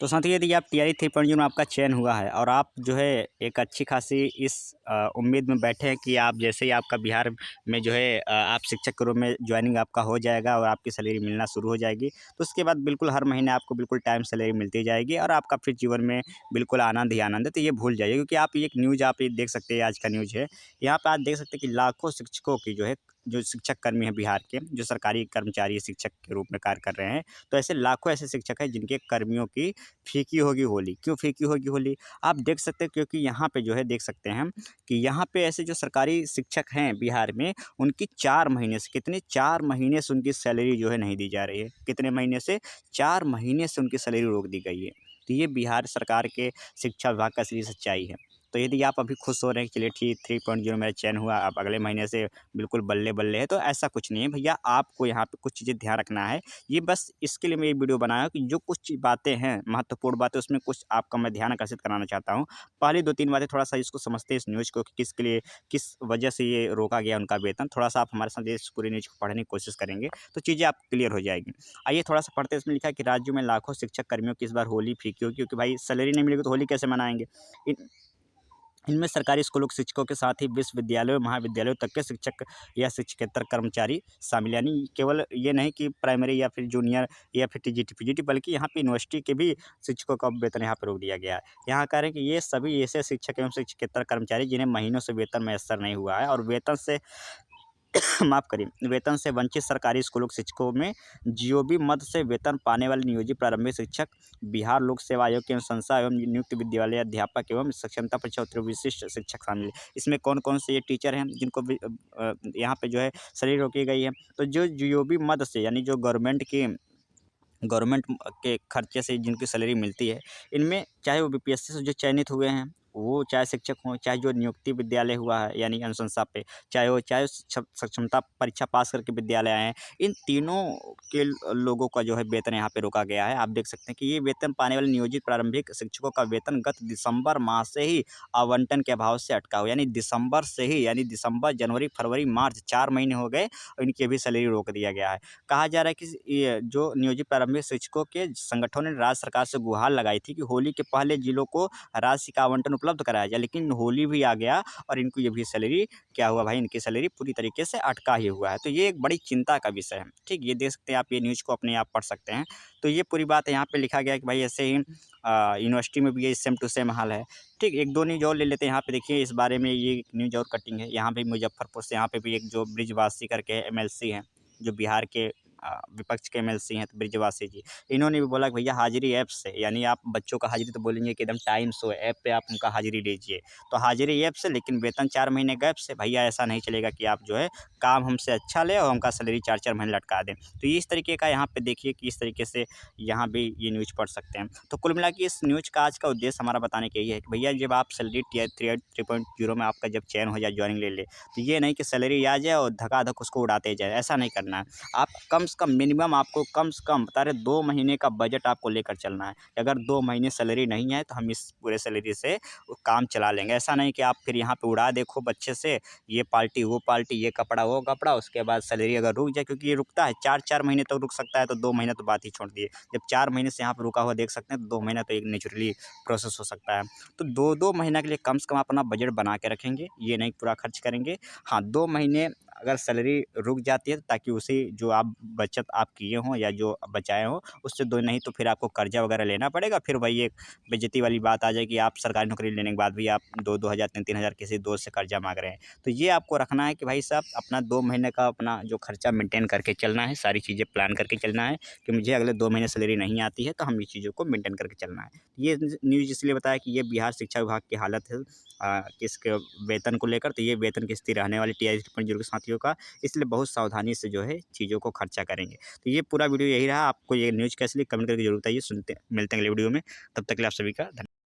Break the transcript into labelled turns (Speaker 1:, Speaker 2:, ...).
Speaker 1: तो साथियों यदि आप टीआरई 3.0 में आपका चयन हुआ है और आप जो है एक अच्छी खासी इस उम्मीद में बैठे हैं कि आप जैसे ही आपका बिहार में जो है आप शिक्षक के रूप में ज्वाइनिंग आपका हो जाएगा और आपकी सैलरी मिलना शुरू हो जाएगी, तो उसके बाद बिल्कुल हर महीने आपको बिल्कुल टाइम सैलरी मिलती जाएगी और आपका फिर जीवन में बिल्कुल आनंद ही आनंद है। तो ये भूल जाइए, क्योंकि आप एक न्यूज़ आप ये देख सकते हैं, आज का न्यूज़ है, यहाँ पर आप देख सकते हैं कि लाखों शिक्षकों की जो है, जो शिक्षक कर्मी हैं बिहार के, जो सरकारी कर्मचारी शिक्षक के रूप में कार्य कर रहे हैं, तो ऐसे लाखों ऐसे शिक्षक हैं जिनके कर्मियों की फीकी होगी होली। क्यों फीकी होगी होली? आप देख सकते हैं, क्योंकि यहाँ पे जो है देख सकते हैं कि यहाँ पे ऐसे जो सरकारी शिक्षक हैं बिहार में, उनकी 4 महीने से कितने 4 महीने से उनकी सैलरी जो है नहीं दी जा रही है। कितने महीने से? 4 महीने से उनकी सैलरी रोक दी गई है। तो ये बिहार सरकार के शिक्षा विभाग का असली सच्चाई है। तो यदि आप अभी खुश हो रहे हैं कि चलिए ठीक 3.0 मेरा चयन हुआ, अब अगले महीने से बिल्कुल बल्ले-बल्ले है, तो ऐसा कुछ नहीं है भैया। आपको यहाँ पे कुछ चीज़ें ध्यान रखना है। ये बस इसके लिए मैं ये वीडियो बनाया कि जो कुछ बातें हैं, महत्वपूर्ण बातें, उसमें कुछ आपका मैं ध्यान आकर्षित कराना चाहता हूँ। पहली 2-3 बातें थोड़ा-सा इसको समझते हैं, इस न्यूज़ को, कि किसके लिए, किस वजह से ये रोका गया उनका वेतन। थोड़ा-सा आप हमारे साथ इस पूरी न्यूज़ को पढ़ने की कोशिश करेंगे, तो चीज़ें आपको क्लियर हो जाएगी। आइए थोड़ा-सा पढ़ते हैं। इसमें लिखा है कि राज्य में लाखों शिक्षक कर्मियों की इस बार होली फीकी होगी, क्योंकि भाई सैलरी नहीं मिलेगी तो होली कैसे मनाएँगे? इन इनमें सरकारी स्कूलों के शिक्षकों के साथ ही विश्वविद्यालयों, महाविद्यालयों तक के शिक्षक या शिक्षकेतर कर्मचारी शामिल, यानी केवल ये नहीं कि प्राइमरी या फिर जूनियर या फिर टीजीटी पीजीटी, बल्कि यहाँ पे यूनिवर्सिटी के भी शिक्षकों का वेतन यहाँ पे रोक दिया गया है। यहाँ कह रहे हैं कि ये सभी ऐसे शिक्षक एवं शिक्षकेतर कर्मचारी जिन्हें महीनों से वेतन मयस्सर नहीं हुआ है और वेतन से माफ़ करिए, वेतन से वंचित सरकारी स्कूलों के शिक्षकों में जीओबी मद से वेतन पाने वाले नियोजित प्रारंभिक शिक्षक, बिहार लोक सेवा आयोग की अनुशंसा एवं नियुक्त विद्यालय अध्यापक एवं सक्षमता परीक्षा उत्तीर्ण विशिष्ट शिक्षक शामिल है। इसमें कौन-कौन से ये टीचर हैं जिनको भी यहाँ पे जो है सैलरी रोकी गई है? तो जो जीओबी मद से, यानी जो गवर्नमेंट के खर्चे से जिनकी सैलरी मिलती है, इनमें चाहे वो बीपीएससी से जो चयनित हुए हैं, वो चाहे शिक्षक हों, चाहे जो नियुक्ति विद्यालय हुआ है यानी अनुशंसा पे, चाहे सक्षमता परीक्षा पास करके विद्यालय आए हैं, इन तीनों के लोगों का जो है वेतन यहाँ पे रोका गया है। आप देख सकते हैं कि ये वेतन पाने वाले नियोजित प्रारंभिक शिक्षकों का वेतन गत दिसंबर माह से ही आवंटन के अभाव से अटका हुआ, यानी दिसंबर से ही, यानी दिसंबर, जनवरी, फरवरी, मार्च 4 महीने हो गए और इनकी अभी सैलरी रोक दिया गया है। कहा जा रहा है कि ये जो नियोजित प्रारंभिक शिक्षकों के संगठनों ने राज्य सरकार से गुहार लगाई थी कि होली के पहले जिलों को राशि का आवंटन उपलब्ध कराया जाए, लेकिन होली भी आ गया और इनको ये भी सैलरी क्या हुआ भाई, इनकी सैलरी पूरी तरीके से अटका ही हुआ है। तो ये एक बड़ी चिंता का विषय है। ठीक, ये देख सकते हैं आप, ये न्यूज़ को अपने आप पढ़ सकते हैं। तो ये पूरी बात यहाँ पे लिखा गया है कि भाई ऐसे ही यूनिवर्सिटी में भी ये सेम टू सेम हाल है। ठीक, एक दो न्यूज़ और ले लेते हैं। यहाँ पे देखिए, इस बारे में ये न्यूज़ और कटिंग है। यहाँ पे मुजफ्फरपुर से, यहाँ पे भी एक जो ब्रिजवासी करके एमएलसी हैं, जो बिहार के विपक्ष के एमएलसी हैं, तो ब्रिजवासी जी, इन्होंने भी बोला कि भैया हाज़िरी ऐप से, यानी आप बच्चों का हाज़िरी तो बोलेंगे कि एकदम टाइम शो ऐप पे आप उनका हाज़िरी लीजिए। तो हाज़िरी ऐप से, लेकिन वेतन 4 महीने गैप से। भैया ऐसा नहीं चलेगा कि आप जो है काम हमसे अच्छा लें और हमका सैलरी 4-4 महीने लटका दें। तो ये इस तरीके का यहाँ पे देखिए कि इस तरीके से यहाँ भी ये न्यूज़ पढ़ सकते हैं। तो कुल मिला के इस न्यूज़ का आज का उद्देश्य हमारा बताने का यही है कि भैया जब आप सैलरी टियर 3.0 में आपका जब चयन हो जाए, जॉइनिंग ले ले, तो ये नहीं कि सैलरी आ जाए और धकाधक उसको उड़ाते जाए, ऐसा नहीं करना है। आप कम से कम मिनिमम, आपको कम से कम बता रहे 2 महीने का बजट आपको लेकर चलना है। अगर 2 महीने सैलरी नहीं है तो हम इस पूरे सैलरी से वो काम चला लेंगे। ऐसा नहीं कि आप फिर यहाँ पे उड़ा दे खूब अच्छे से, ये पार्टी, वो पार्टी, ये कपड़ा, वो कपड़ा, उसके बाद सैलरी अगर रुक जाए, क्योंकि ये रुकता है 4-4 महीने तक रुक सकता है, तो 2 महीने तो बात ही छोड़ दिए। जब 4 महीने से यहाँ पे रुका हुआ देख सकते हैं, तो 2 महीना तो एक नेचुरली प्रोसेस हो सकता है। तो 2-2 महीना के लिए कम से कम अपना बजट बना के रखेंगे, ये नहीं पूरा खर्च करेंगे। हाँ, 2 महीने अगर सैलरी रुक जाती है, ताकि उसी जो आप बचत आप किए हों या जो बचाए हों, उससे दो, नहीं तो फिर आपको कर्जा वगैरह लेना पड़ेगा। फिर वही एक बेइज्जती वाली बात आ जाएगी, आप सरकारी नौकरी लेने के बाद भी आप 2-2 हज़ार, 3-3 हज़ार किसी दोस्त से कर्जा माँग रहे हैं। तो ये आपको रखना है कि भाई साहब अपना 2 महीने का अपना जो खर्चा मेंटेन करके चलना है, सारी चीज़ें प्लान करके चलना है कि मुझे अगले 2 महीने सैलरी नहीं आती है, तो हम ये चीज़ों को मेंटेन करके चलना है। ये न्यूज़ इसलिए बताया कि ये बिहार शिक्षा विभाग की हालत है किसके वेतन को लेकर। तो ये वेतन की स्थिति रहने वाली टीआई 3.0 के साथियों का, इसलिए बहुत सावधानी से जो है चीज़ों को खर्चा करेंगे। तो ये पूरा वीडियो यही रहा। आपको ये न्यूज़ कैसी लगी कमेंट करके जरूर बताइए। मिलते हैं अगले वीडियो में। तब तक के लिए आप सभी का धन्यवाद।